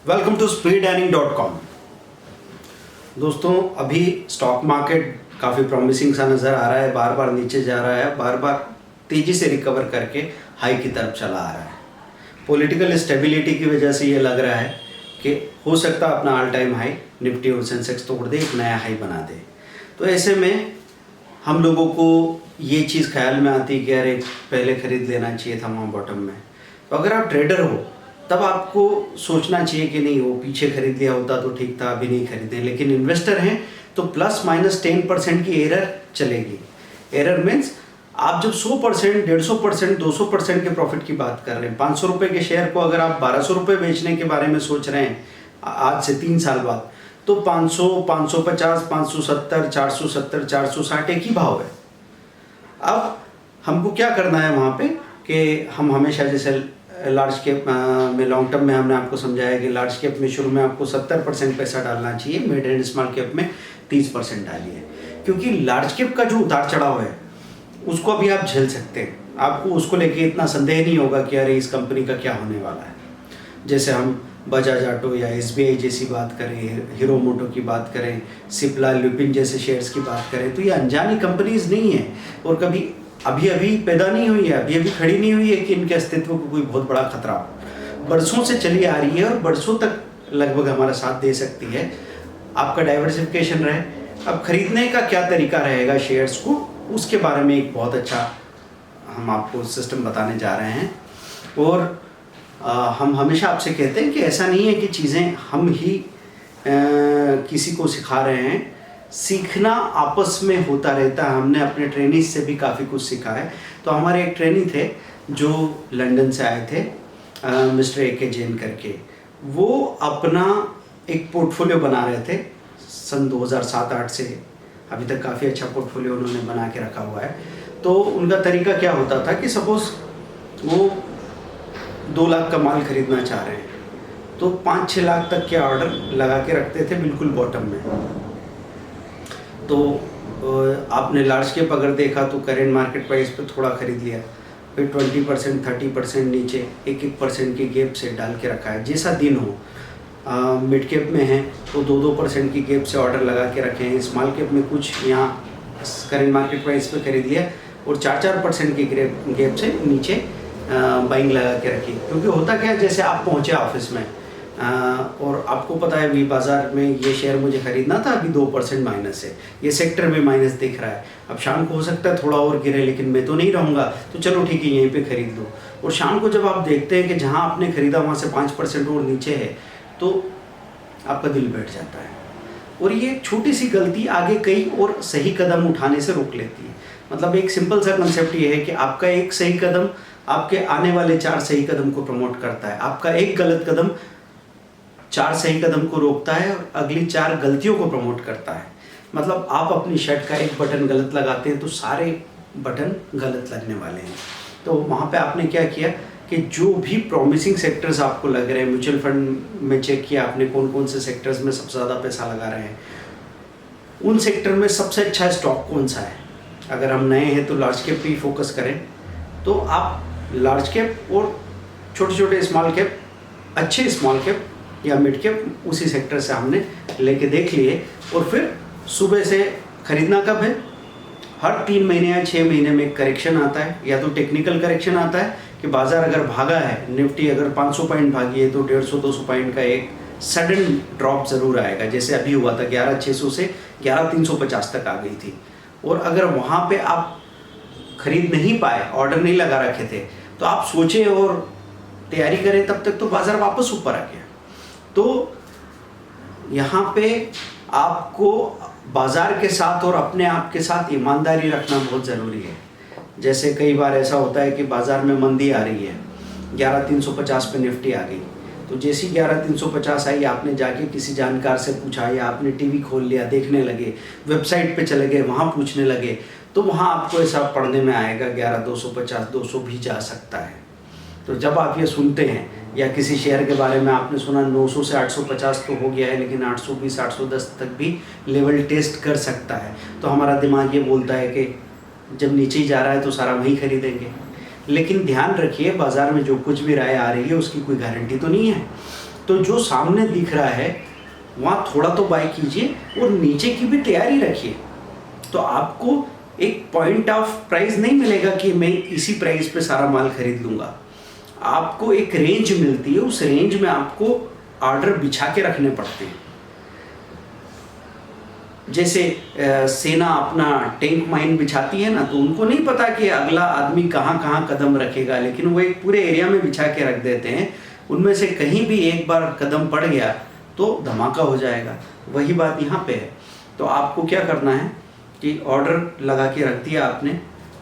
Welcome to speedearning.com। दोस्तों, अभी stock market काफ़ी प्रॉमिसिंग सा नज़र आ रहा है, बार बार नीचे जा रहा है, बार बार तेज़ी से रिकवर करके हाई की तरफ चला आ रहा है। पॉलिटिकल स्टेबिलिटी की वजह से ये लग रहा है कि हो सकता है अपना ऑल टाइम हाई निफ्टी और सेंसेक्स तोड़ दे, एक नया हाई बना दे। तो ऐसे में हम लोगों को ये चीज़ ख्याल में आती है कि अरे पहले ख़रीद लेना चाहिए था वहाँ बॉटम में। तो अगर आप ट्रेडर हो तब आपको सोचना चाहिए कि नहीं, वो पीछे खरीद लिया होता तो ठीक था, अभी नहीं खरीदें। लेकिन इन्वेस्टर हैं तो प्लस माइनस 10% की एरर चलेगी। एरर मीन्स आप जब 100%, 150%, 200% के प्रॉफिट की बात कर रहे हैं, 500 रुपये के शेयर को अगर आप 1200 रुपये बेचने के बारे में सोच रहे हैं आज से 3 साल बाद, तो 500, 550, 570, 470, 460 एक ही भाव है। अब हमको क्या करना है वहाँ पे कि हम हमेशा जैसे लार्ज कैप में लॉन्ग टर्म में हमने आपको समझाया कि लार्ज कैप में शुरू में आपको 70% पैसा डालना चाहिए, मिड एंड स्मॉल कैप में 30% डालिए, क्योंकि लार्ज कैप का जो उतार चढ़ाव है उसको अभी आप झेल सकते हैं। आपको उसको लेके इतना संदेह नहीं होगा कि अरे इस कंपनी का क्या होने वाला है। जैसे हम बजाज ऑटो या SBI जैसी बात करें, हीरो मोटो की बात करें, सिप्ला, लुपिन जैसे शेयर्स की बात करें, तो ये अनजानी कंपनीज नहीं है और कभी अभी अभी पैदा नहीं हुई है, अभी अभी खड़ी नहीं हुई है कि इनके अस्तित्व को कोई बहुत बड़ा खतरा हो। बरसों से चली आ रही है और बरसों तक लगभग हमारा साथ दे सकती है। आपका डाइवर्सिफिकेशन रहे। अब खरीदने का क्या तरीका रहेगा शेयर्स को, उसके बारे में एक बहुत अच्छा हम आपको सिस्टम बताने जा रहे हैं। और हम हमेशा आपसे कहते हैं कि ऐसा नहीं है कि चीज़ें हम ही किसी को सिखा रहे हैं, सीखना आपस में होता रहता है। हमने अपने ट्रेनिंग से भी काफ़ी कुछ सीखा है। तो हमारे एक ट्रेनी थे जो लंदन से आए थे, मिस्टर AK जैन करके। वो अपना एक पोर्टफोलियो बना रहे थे सन 2007-8 से अभी तक। काफ़ी अच्छा पोर्टफोलियो उन्होंने बना के रखा हुआ है। तो उनका तरीका क्या होता था कि सपोज़ वो 2 लाख का माल खरीदना चाह रहे हैं तो 5-6 लाख तक के ऑर्डर लगा के रखते थे बिल्कुल बॉटम में। तो आपने लार्ज कैप अगर देखा तो करेंट मार्केट प्राइस पे थोड़ा खरीद लिया, फिर 20%, 30% नीचे 1-1% की गैप से डाल के रखा है। जैसा दिन हो, मिड कैप में है तो 2-2% की गैप से ऑर्डर लगा के रखे हैं। स्मॉल कैप में कुछ यहाँ करेंट मार्केट प्राइस पे खरीद लिया और 4-4% की गैप से नीचे बाइंग लगा के रखी। क्योंकि होता क्या है, जैसे आप पहुँचे ऑफिस में और आपको पता है वी बाज़ार में ये शेयर मुझे ख़रीदना था, अभी 2% माइनस है, ये सेक्टर में माइनस दिख रहा है। अब शाम को हो सकता है थोड़ा और गिरे, लेकिन मैं तो नहीं रहूँगा, तो चलो ठीक है यहीं पे ख़रीद लो। और शाम को जब आप देखते हैं कि जहाँ आपने ख़रीदा वहाँ से 5% और नीचे है, तो आपका दिल बैठ जाता है। और ये छोटी सी गलती आगे कई और सही कदम उठाने से रोक लेती है। मतलब एक सिंपल सा कंसेप्ट ये है कि आपका एक सही कदम आपके आने वाले 4 सही कदम को प्रमोट करता है। आपका एक गलत कदम 4 सही कदम को रोकता है और अगली 4 गलतियों को प्रमोट करता है। मतलब आप अपनी शर्ट का एक बटन गलत लगाते हैं तो सारे बटन गलत लगने वाले हैं। तो वहाँ पे आपने क्या किया कि जो भी प्रॉमिसिंग सेक्टर्स आपको लग रहे हैं, म्यूचुअल फंड में चेक किया आपने कौन कौन से सेक्टर्स में सबसे ज़्यादा पैसा लगा रहे हैं, उन सेक्टर में सबसे अच्छा स्टॉक कौन सा है। अगर हम नए हैं तो लार्ज कैप पे फोकस करें, तो आप लार्ज कैप और छोटे छोटे स्मॉल कैप, अच्छे स्मॉल कैप या मिड कैप उसी सेक्टर से हमने लेके देख लिए। और फिर सुबह से खरीदना कब है, हर 3 महीने या 6 महीने में एक करेक्शन आता है, या तो टेक्निकल करेक्शन आता है कि बाजार अगर भागा है, निफ्टी अगर 500 पॉइंट भागी है तो 150-200 पॉइंट का एक सडन ड्रॉप ज़रूर आएगा। जैसे अभी हुआ था 11,600 से 11,350 तक आ गई थी। और अगर वहाँ पे आप खरीद नहीं पाए, ऑर्डर नहीं लगा रखे थे, तो आप सोचें और तैयारी करें, तब तक तो बाजार वापस ऊपर आ गया। तो यहाँ पे आपको बाज़ार के साथ और अपने आप के साथ ईमानदारी रखना बहुत ज़रूरी है। जैसे कई बार ऐसा होता है कि बाज़ार में मंदी आ रही है, 11,350 पे निफ्टी आ गई, तो जैसी 11,350 आई आपने जाके किसी जानकार से पूछा या आपने टीवी खोल लिया, देखने लगे, वेबसाइट पे चले गए, वहाँ पूछने लगे, तो वहाँ आपको ऐसा पढ़ने में आएगा 11,250, 200 भी जा सकता है। तो जब आप ये सुनते हैं या किसी शेयर के बारे में आपने सुना 900 से 850 तो हो गया है, लेकिन 820, 810 तक भी लेवल टेस्ट कर सकता है, तो हमारा दिमाग ये बोलता है कि जब नीचे ही जा रहा है तो सारा वहीं खरीदेंगे। लेकिन ध्यान रखिए, बाज़ार में जो कुछ भी राय आ रही है उसकी कोई गारंटी तो नहीं है। तो जो सामने दिख रहा है वहाँ थोड़ा तो बाय कीजिए और नीचे की भी तैयारी रखिए। तो आपको एक पॉइंट ऑफ प्राइस नहीं मिलेगा कि मैं इसी प्राइस पे सारा माल खरीद लूँगा। आपको एक रेंज मिलती है, उस रेंज में आपको ऑर्डर बिछा के रखने पड़ते हैं। जैसे सेना अपना टैंक माइन बिछाती है ना, तो उनको नहीं पता कि अगला आदमी कहाँ कहाँ कदम रखेगा, लेकिन वो एक पूरे एरिया में बिछा के रख देते हैं। उनमें से कहीं भी एक बार कदम पड़ गया तो धमाका हो जाएगा। वही बात यहाँ पे है। तो आपको क्या करना है कि ऑर्डर लगा के रख दिया आपने।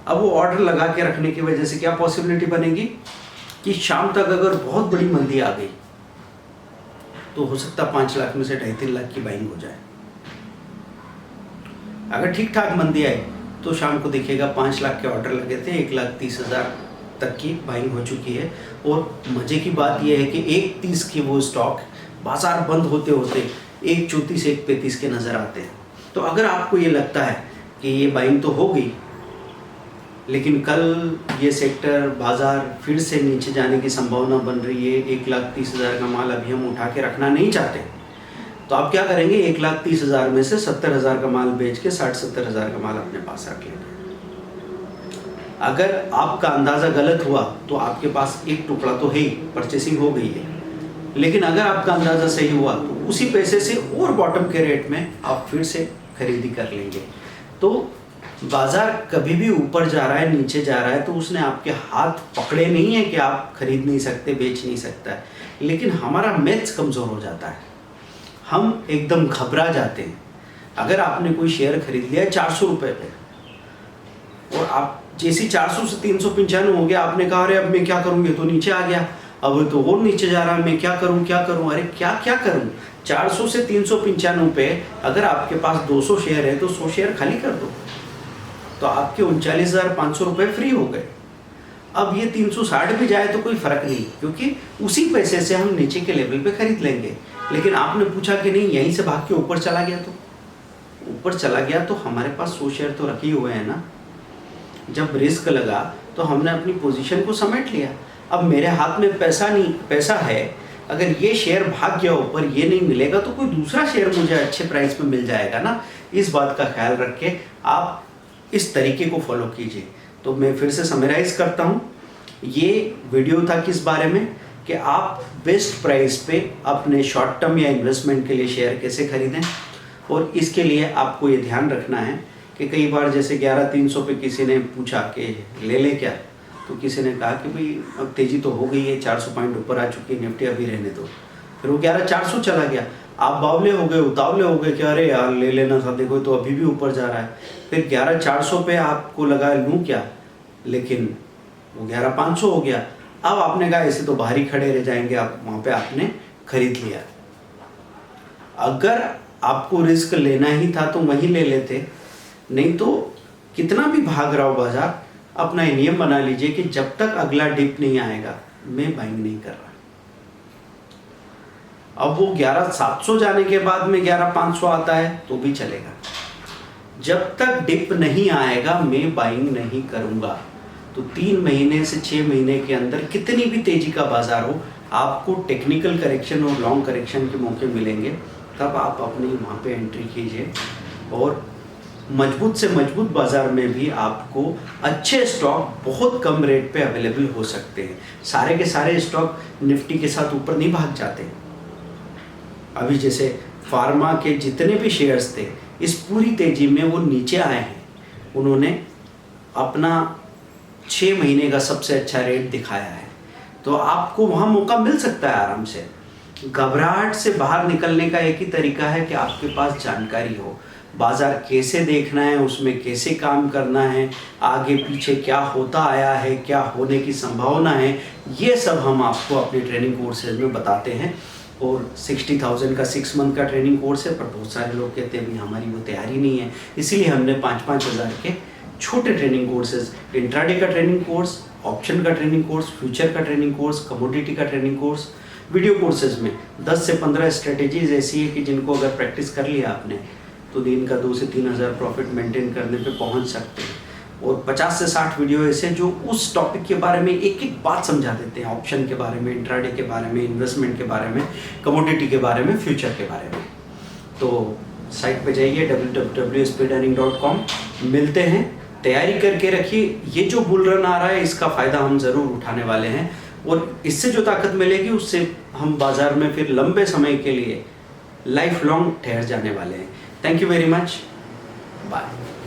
अब वो ऑर्डर लगा के रखने की वजह से क्या पॉसिबिलिटी बनेगी कि शाम तक अगर बहुत बड़ी मंदी आ गई तो हो सकता 5 लाख में से 2.5-3 लाख की बाइंग हो जाए। अगर ठीक ठाक मंदी आई तो शाम को देखिएगा 5 लाख के ऑर्डर लगे थे, 1,30,000 तक की बाइंग हो चुकी है। और मज़े की बात यह है कि 1,30 की वो स्टॉक बाजार बंद होते होते 1,34 1,35 के नज़र आते हैं। तो अगर आपको ये लगता है कि ये बाइंग तो हो गई, लेकिन कल ये सेक्टर बाजार फिर से नीचे जाने की संभावना बन रही है, 1,30,000 का माल अभी हम उठा के रखना नहीं चाहते, तो आप क्या करेंगे, 1,30,000 में से 70,000 का माल बेच के 60-70,000 का माल अपने पास रख लेंगे। अगर आपका अंदाज़ा गलत हुआ तो आपके पास एक टुकड़ा तो है ही, परचेसिंग हो गई है। लेकिन अगर आपका अंदाज़ा सही हुआ तो उसी पैसे से और बॉटम के रेट में आप फिर से खरीदी कर लेंगे। तो बाजार कभी भी ऊपर जा रहा है, नीचे जा रहा है, तो उसने आपके हाथ पकड़े नहीं है कि आप खरीद नहीं सकते, बेच नहीं सकता है, लेकिन हमारा मैथ्स कमज़ोर हो जाता है, हम एकदम घबरा जाते हैं। अगर आपने कोई शेयर खरीद लिया है 400 रुपये पे और आप जैसे 400 से 395 हो गया, आपने कहा अरे अब मैं क्या करूँगी, तो नीचे आ गया, अब तो और नीचे जा रहा है, मैं क्या करूँ क्या करूँ, अरे क्या करूँ। 400 से 395 पे अगर आपके पास 200 शेयर है तो 100 शेयर खाली कर दो, तो आपके 39,500 रुपये फ्री हो गए। अब ये 360 भी जाए तो कोई फ़र्क नहीं, क्योंकि उसी पैसे से हम नीचे के लेवल पे खरीद लेंगे। लेकिन आपने पूछा कि नहीं यहीं से भाग के ऊपर चला गया, तो ऊपर चला गया तो हमारे पास 100 शेयर तो रखे हुए हैं ना। जब रिस्क लगा तो हमने अपनी पोजीशन को समेट लिया। अब मेरे हाथ में पैसा है, अगर ये शेयर भाग गया ऊपर, ये नहीं मिलेगा तो कोई दूसरा शेयर मुझे अच्छे प्राइस पे मिल जाएगा ना। इस बात का ख्याल रख के आप इस तरीके को फॉलो कीजिए। तो मैं फिर से समराइज़ करता हूँ, ये वीडियो था किस बारे में कि आप बेस्ट प्राइस पे अपने शॉर्ट टर्म या इन्वेस्टमेंट के लिए शेयर कैसे खरीदें। और इसके लिए आपको ये ध्यान रखना है कि कई बार जैसे 11,300 पे किसी ने पूछा कि ले लें क्या, तो किसी ने कहा कि भाई अब तेज़ी तो हो गई है, 400 पॉइंट ऊपर आ चुकी है, निफ्टी अभी रहने दो। फिर वो 11,400 चला गया, आप बावले हो गए, उतावले हो गए कि अरे यार ले लेना था, देखो तो अभी भी ऊपर जा रहा है। फिर 11,400 पे आपको लगा लूँ क्या, लेकिन वो 11,500 हो गया। अब आपने कहा ऐसे तो बाहर ही खड़े रह जाएंगे, आप वहाँ पे आपने खरीद लिया। अगर आपको रिस्क लेना ही था तो वहीं ले लेते, नहीं तो कितना भी भाग रहा हो बाजार, अपना नियम बना लीजिए कि जब तक अगला डिप नहीं आएगा मैं बाइंग नहीं कर रहा। अब वो 11,700 जाने के बाद में 11,500 आता है तो भी चलेगा, जब तक डिप नहीं आएगा मैं बाइंग नहीं करूंगा। तो 3 महीने से 6 महीने के अंदर कितनी भी तेजी का बाजार हो, आपको टेक्निकल करेक्शन और लॉन्ग करेक्शन के मौके मिलेंगे, तब आप अपनी वहाँ पे एंट्री कीजिए। और मजबूत से मजबूत बाजार में भी आपको अच्छे स्टॉक बहुत कम रेट पे अवेलेबल हो सकते हैं। सारे के सारे स्टॉक निफ्टी के साथ ऊपर नहीं भाग जाते। अभी जैसे फार्मा के जितने भी शेयर्स थे इस पूरी तेजी में वो नीचे आए हैं, उन्होंने अपना 6 महीने का सबसे अच्छा रेट दिखाया है। तो आपको वहाँ मौका मिल सकता है आराम से। घबराहट से बाहर निकलने का एक ही तरीका है कि आपके पास जानकारी हो, बाजार कैसे देखना है, उसमें कैसे काम करना है, आगे पीछे क्या होता आया है, क्या होने की संभावना है, ये सब हम आपको अपने ट्रेनिंग कोर्सेज में बताते हैं। और 60,000 का 6 मंथ का ट्रेनिंग कोर्स है, पर बहुत सारे लोग कहते हैं भी हमारी वो तैयारी नहीं है, इसीलिए हमने 5-5 हज़ार के छोटे ट्रेनिंग कोर्सेज, इंट्राडे का ट्रेनिंग कोर्स, ऑप्शन का ट्रेनिंग कोर्स, फ्यूचर का ट्रेनिंग कोर्स, कमोडिटी का ट्रेनिंग कोर्स, वीडियो कोर्सेज में 10 से 15 स्ट्रेटेजीज ऐसी है कि जिनको अगर प्रैक्टिस कर लिया आपने तो दिन का 2 से 3 हज़ार प्रॉफिट मेंटेन करने पे पहुंच सकते हैं। और 50 से 60 वीडियो ऐसे जो उस टॉपिक के बारे में एक एक बात समझा देते हैं, ऑप्शन के बारे में, इंट्राडे के बारे में, इन्वेस्टमेंट के बारे में, कमोडिटी के बारे में, फ्यूचर के बारे में। तो साइट पे जाइए www.speedearning.com। मिलते हैं, तैयारी करके रखिए। ये जो बुल रन आ रहा है इसका फ़ायदा हम ज़रूर उठाने वाले हैं और इससे जो ताकत मिलेगी उससे हम बाज़ार में फिर लंबे समय के लिए लाइफ लॉन्ग ठहर जाने वाले हैं। Thank you very much, bye.